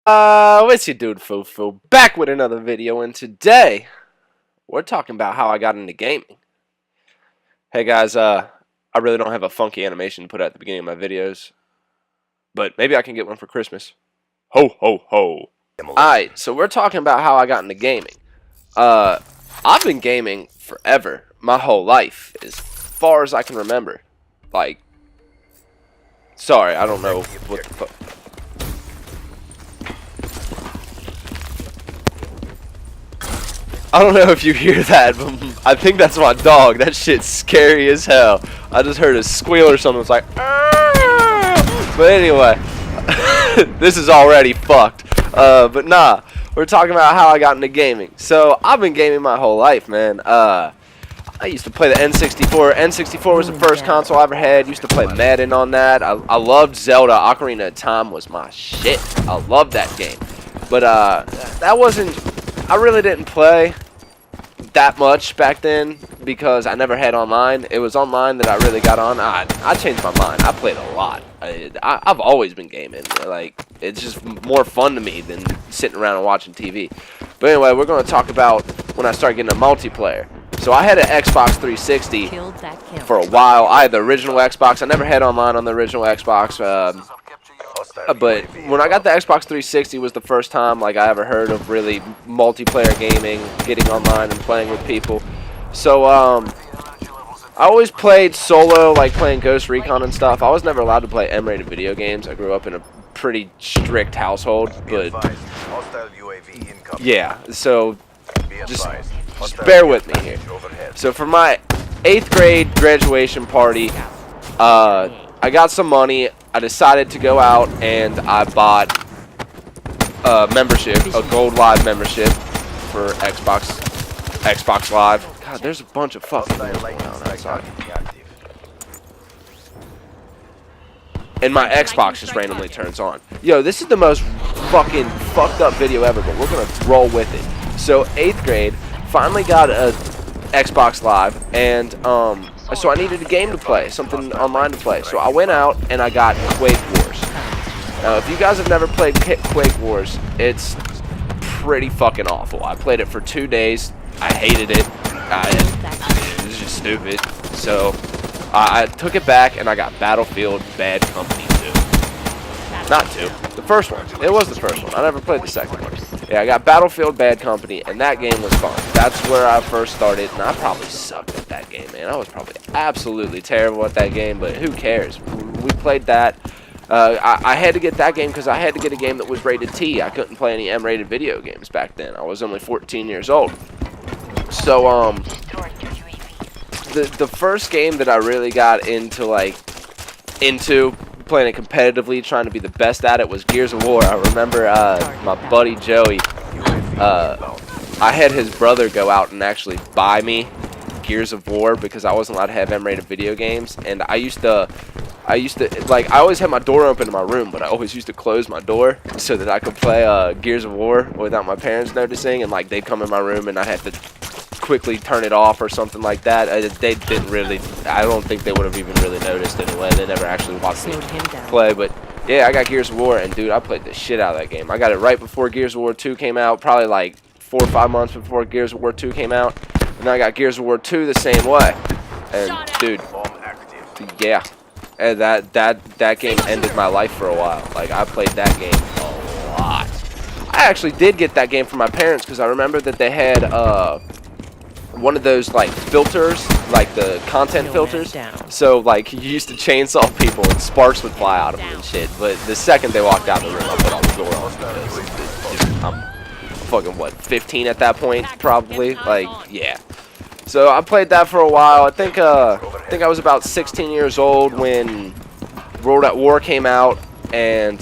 What's your dude, FuFu? Back with another video, and today we're talking about how I got into gaming. Hey guys, I really don't have a funky animation to put at the beginning of my videos, but maybe I can get one for Christmas. Ho ho ho! Alright, so we're talking about how I got into gaming. I've been gaming forever, my whole life, as far as I can remember. Like, sorry, I don't know what the fuck. I don't know if you hear that, but I think that's my dog. That shit's scary as hell. I just heard a squeal or something. It's like, "Arr!" But anyway, this is already fucked. But nah, we're talking about how I got into gaming. So I've been gaming my whole life, man. I used to play the N64. N64 was the first console I ever had. Used to play Madden on that. I loved Zelda. Ocarina of Time was my shit. I loved that game. But that wasn't. I really didn't play that much back then because I never had online. It was online that I really got on. I changed my mind. I played a lot. I've always been gaming. Like, it's just more fun to me than sitting around and watching TV. But anyway, we're going to talk about when I started getting a multiplayer. So I had an Xbox 360 for a while. I had the original Xbox. I never had online on the original Xbox. But when I got the Xbox 360 was the first time like I ever heard of really multiplayer gaming, getting online and playing with people. So I always played solo, like playing Ghost Recon and stuff. I was never allowed to play M-rated video games. I grew up in a pretty strict household, but yeah, so just bear with me here. So for my 8th grade graduation party, I got some money. I decided to go out and I bought a membership, a Gold Live membership for Xbox Live. God, there's a bunch of fucking going on outside. And my Xbox just randomly turns on. Yo, this is the most fucking fucked up video ever, but we're gonna roll with it. So 8th grade, finally got a Xbox Live, and so I needed a game to play, something online to play. So I went out and I got Quake Wars. Now, if you guys have never played Quake Wars, it's pretty fucking awful. I played it for 2 days. I hated it. It was just stupid. So I took it back and I got Battlefield Bad Company 2. Not 2. The first one. It was the first one. I never played the second one. Yeah, I got Battlefield Bad Company, and that game was fun. That's where I first started, and I probably sucked at that game, man. I was probably absolutely terrible at that game, but who cares? We played that. I had to get that game because I had to get a game that was rated T. I couldn't play any M-rated video games back then. I was only 14 years old. So, the first game that I really got into playing it competitively, trying to be the best at it, was Gears of War. I remember my buddy Joey, I had his brother go out and actually buy me Gears of War because I wasn't allowed to have M-rated video games, and I used to, like, I always had my door open in my room, but I always used to close my door so that I could play Gears of War without my parents noticing, and like they'd come in my room and I had to quickly turn it off or something like that. They didn't really, I don't think they would have even really noticed anyway. They never actually watched me play, but yeah, I got Gears of War, and dude, I played the shit out of that game. I got it right before Gears of War 2 came out, probably like 4 or 5 months before Gears of War 2 came out, and I got Gears of War 2 the same way. And dude, yeah, and that game ended my life for a while. Like, I played that game a lot. I actually did get that game from my parents because I remember that they had one of those like filters, like the content filters. So like you used to chainsaw people and sparks would fly out of them and shit. But the second they walked out of the room, I put all the door on because I'm fucking what, 15 at that point probably. Like, yeah. So I played that for a while. I think I was about 16 years old when World at War came out, and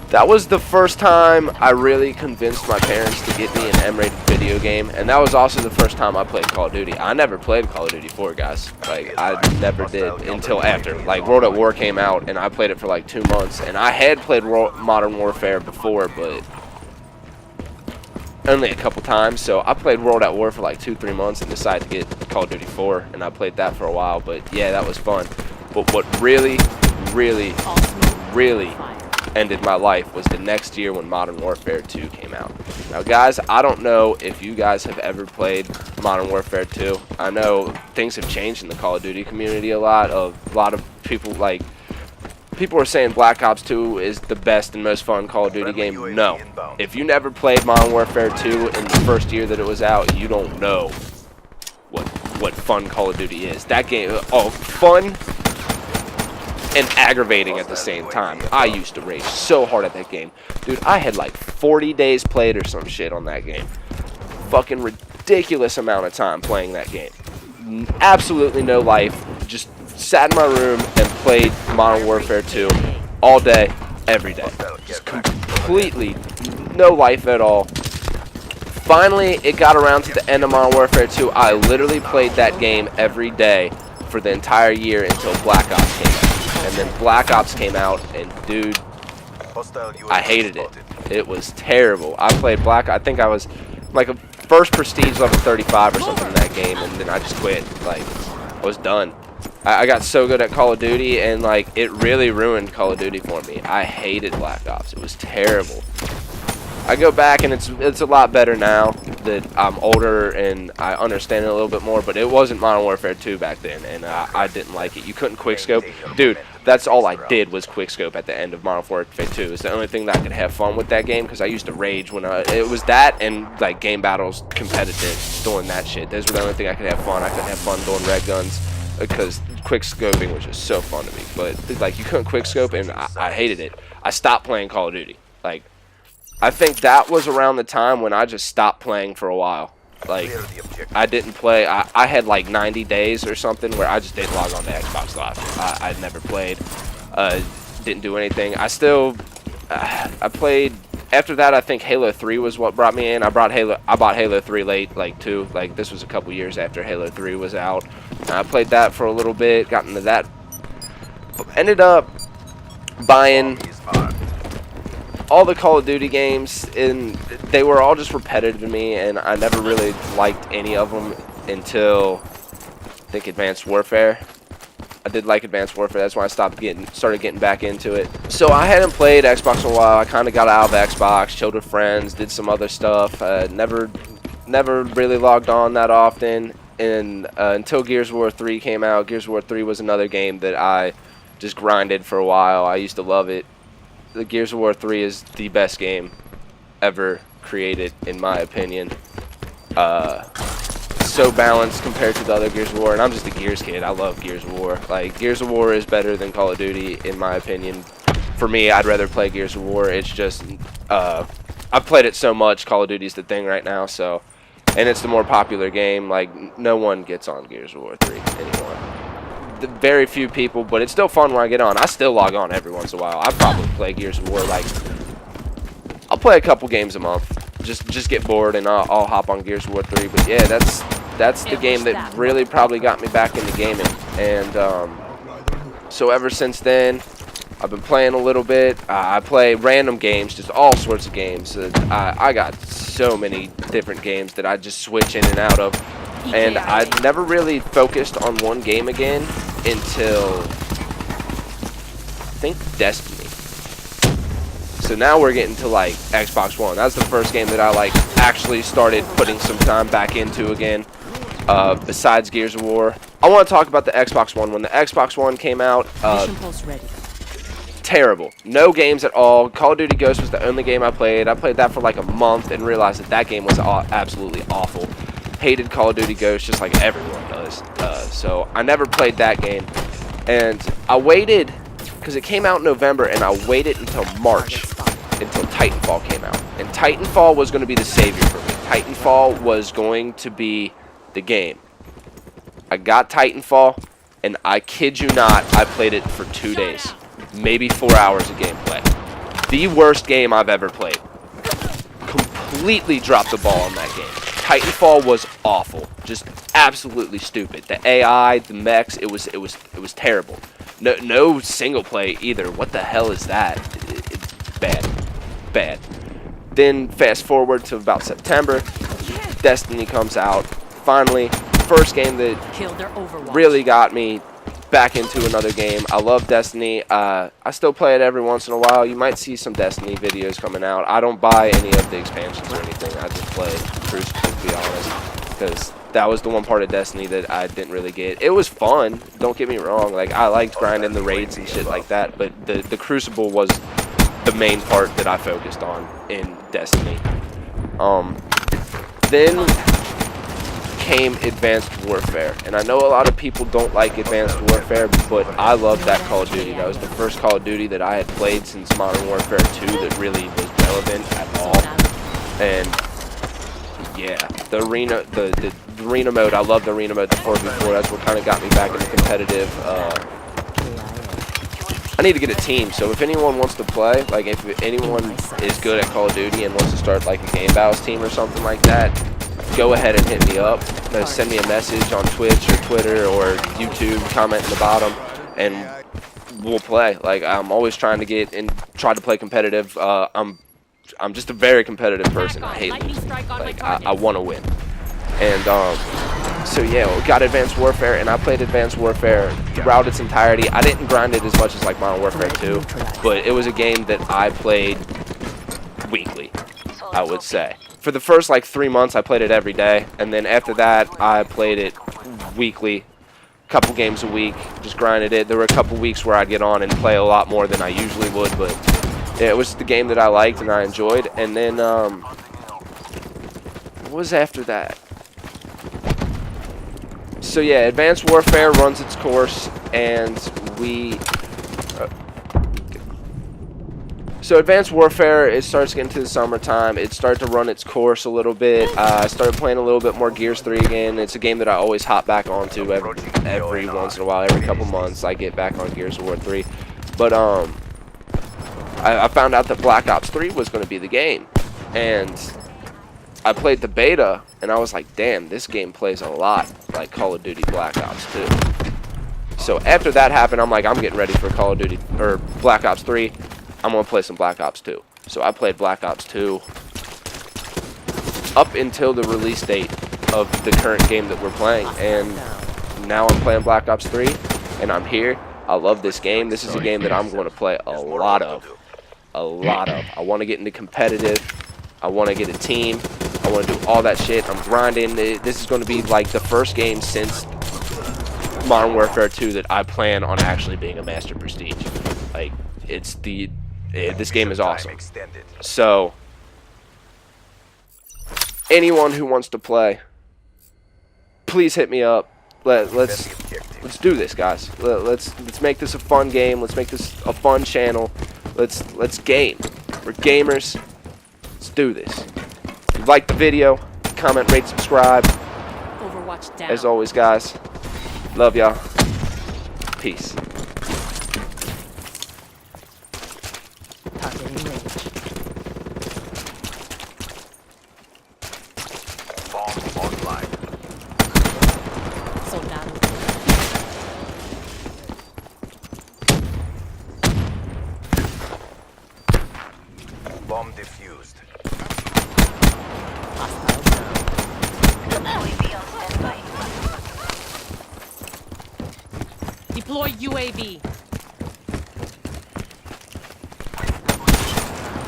that was the first time I really convinced my parents to get me an M-rated video game, and that was also the first time I played Call of Duty. I never played Call of Duty 4, guys. Like, I never did until after. Like, World at War came out, and I played it for like 2 months, and I had played Modern Warfare before, but only a couple times. So I played World at War for like 2-3 months and decided to get Call of Duty 4, and I played that for a while. But yeah, that was fun. But what really ended my life was the next year when Modern Warfare 2 came out. Now, guys, I don't know if you guys have ever played Modern Warfare 2. I know things have changed in the Call of Duty community a lot. A lot of people, like, people are saying Black Ops 2 is the best and most fun Call of Duty game. No. If you never played Modern Warfare 2 in the first year that it was out, you don't know what fun Call of Duty is. That game, fun and aggravating at the same time. I used to rage so hard at that game. Dude, I had like 40 days played or some shit on that game. Fucking ridiculous amount of time playing that game. Absolutely no life. Just sat in my room and played Modern Warfare 2 all day, every day. Just completely no life at all. Finally, it got around to the end of Modern Warfare 2. I literally played that game every day for the entire year until Black Ops came out. And then Black Ops came out, and dude, I hated it. It was terrible. I played I think I was like a first prestige level 35 or something in that game, and then I just quit. Like, I was done. I got so good at Call of Duty, and like, it really ruined Call of Duty for me. I hated Black Ops. It was terrible. I go back, and it's a lot better now that I'm older and I understand it a little bit more, but it wasn't Modern Warfare 2 back then, and I didn't like it. You couldn't quickscope. Dude, that's all I did was quickscope at the end of Modern Warfare 2. It's the only thing that I could have fun with that game, because I used to rage when it was that and like game battles competitive, doing that shit. Those were the only thing I could have fun. I couldn't have fun doing red guns because quickscoping was just so fun to me. But like, you couldn't quickscope, and I hated it. I stopped playing Call of Duty. Like, I think that was around the time when I just stopped playing for a while. Like, I didn't play. I had like 90 days or something where I just didn't log on to Xbox Live. I'd never played. Didn't do anything. I played. After that, I think Halo 3 was what brought me in. I bought Halo 3 late, like too. Like, this was a couple years after Halo 3 was out. I played that for a little bit. Got into that. Ended up buying all the Call of Duty games, and they were all just repetitive to me, and I never really liked any of them until I think Advanced Warfare. I did like Advanced Warfare. That's when I started getting back into it. So I hadn't played Xbox in a while. I kind of got out of Xbox, chilled with friends, did some other stuff. Never really logged on that often, and until Gears of War 3 came out. Gears of War 3 was another game that I just grinded for a while. I used to love it. The Gears of War 3 is the best game ever created, in my opinion. So balanced compared to the other Gears of War, and I'm just a Gears kid. I love Gears of War. Like, Gears of War is better than Call of Duty, in my opinion. For me, I'd rather play Gears of War. It's just, I've played it so much. Call of Duty's the thing right now, so, and it's the more popular game. Like, no one gets on Gears of War 3 anymore. Very few people, but it's still fun when I get on. I still log on every once in a while. I probably play Gears of War, like, I'll play a couple games a month. Just get bored, and I'll hop on Gears of War 3. But yeah, that's the game that really probably got me back into gaming. And so ever since then, I've been playing a little bit. I play random games, just all sorts of games. I got so many different games that I just switch in and out of. And I never really focused on one game again until, I think, Destiny. So now we're getting to, like, Xbox One. That's the first game that I, like, actually started putting some time back into again, besides Gears of War. I want to talk about the Xbox One. When the Xbox One came out, terrible. No games at all. Call of Duty Ghosts was the only game I played. I played that for, like, a month and realized that game was absolutely awful. Hated Call of Duty Ghosts just like everyone does. So I never played that game. And I waited, because it came out in November, and I waited until March until Titanfall came out. And Titanfall was going to be the savior for me. Titanfall was going to be the game. I got Titanfall, and I kid you not, I played it for 2 days. Maybe 4 hours of gameplay. The worst game I've ever played. Completely dropped the ball on that game. Titanfall was awful, just absolutely stupid. The AI, the mechs, it was terrible. No single play either. What the hell is that? It's bad. Then fast forward to about September, Destiny comes out. Finally, first game that really got me back into another game. I love Destiny. I still play it every once in a while. You might see some Destiny videos coming out. I don't buy any of the expansions or anything. I just play Crucible, to be honest, because that was the one part of Destiny that I didn't really get. It was fun, don't get me wrong. Like, I liked grinding the raids and shit like that, but the Crucible was the main part that I focused on in Destiny. Then came Advanced Warfare, and I know a lot of people don't like Advanced Warfare, but I love that Call of Duty. That was the first Call of Duty that I had played since Modern Warfare 2 that really was relevant at all. And yeah, the arena mode, I love the arena mode, the 4v4. That's what kind of got me back into competitive. I need to get a team, so if anyone wants to play, like if anyone is good at Call of Duty and wants to start like a Game Battles team or something like that, go ahead and hit me up. Send me a message on Twitch or Twitter or YouTube, comment in the bottom, and we'll play. Like, I'm always trying to get and try to play competitive. I'm just a very competitive person. I hate losing. Like, I want to win. And so yeah, we got Advanced Warfare, and I played Advanced Warfare throughout its entirety. I didn't grind it as much as like Modern Warfare 2, but it was a game that I played weekly, I would say. For the first like 3 months, I played it every day, and then after that, I played it weekly, couple games a week, just grinded it. There were a couple weeks where I'd get on and play a lot more than I usually would, but it was the game that I liked and I enjoyed. And then, what was after that? So yeah, Advanced Warfare runs its course, and so Advanced Warfare, it starts getting to the summertime. It started to run its course a little bit. I started playing a little bit more Gears 3 again. It's a game that I always hop back onto every once in a while. Every couple months, I get back on Gears of War 3. But I found out that Black Ops 3 was going to be the game, and I played the beta, and I was like, damn, this game plays a lot like Call of Duty Black Ops 2. So after that happened, I'm like, I'm getting ready for Call of Duty or Black Ops 3. I'm going to play some Black Ops 2. So I played Black Ops 2 up until the release date of the current game that we're playing. And now I'm playing Black Ops 3, and I'm here. I love this game. This is a game that I'm going to play a lot of. I want to get into competitive. I want to get a team. I want to do all that shit. I'm grinding. This is going to be like the first game since Modern Warfare 2 that I plan on actually being a Master Prestige. Like, it's this game is awesome. So anyone who wants to play, please hit me up. Let's do this, guys. Let's make this a fun game. Let's make this a fun channel. Let's game. We're gamers. Let's do this. If you like the video, comment, rate, subscribe. Overwatch down. As always, guys, love y'all. Peace. Bomb defused. Deploy UAV.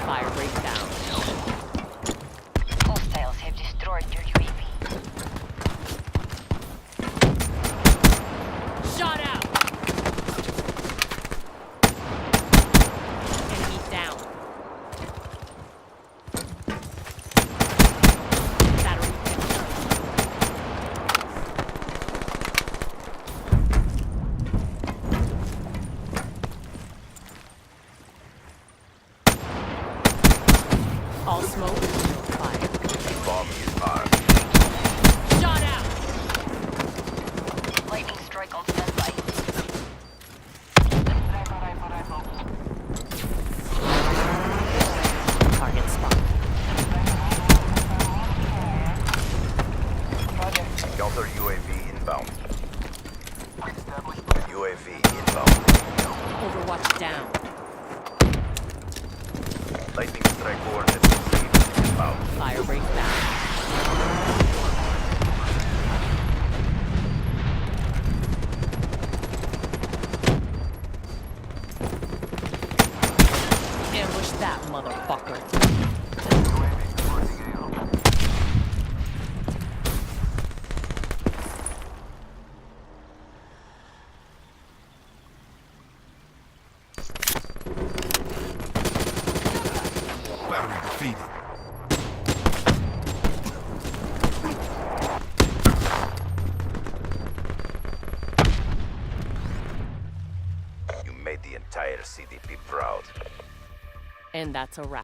Fire breakdown. Hostiles have destroyed your UAV. Shot out. Enemy down. Battery finished. All smoke, fire. Bomb is armed. Shot out. Lightning strike on standby. Target spot. Counter UAV inbound. UAV inbound. Overwatch down. Lightning strike coordinates received inbound. Fire breakdown. defeated. You made the entire CDP proud. And that's a wrap.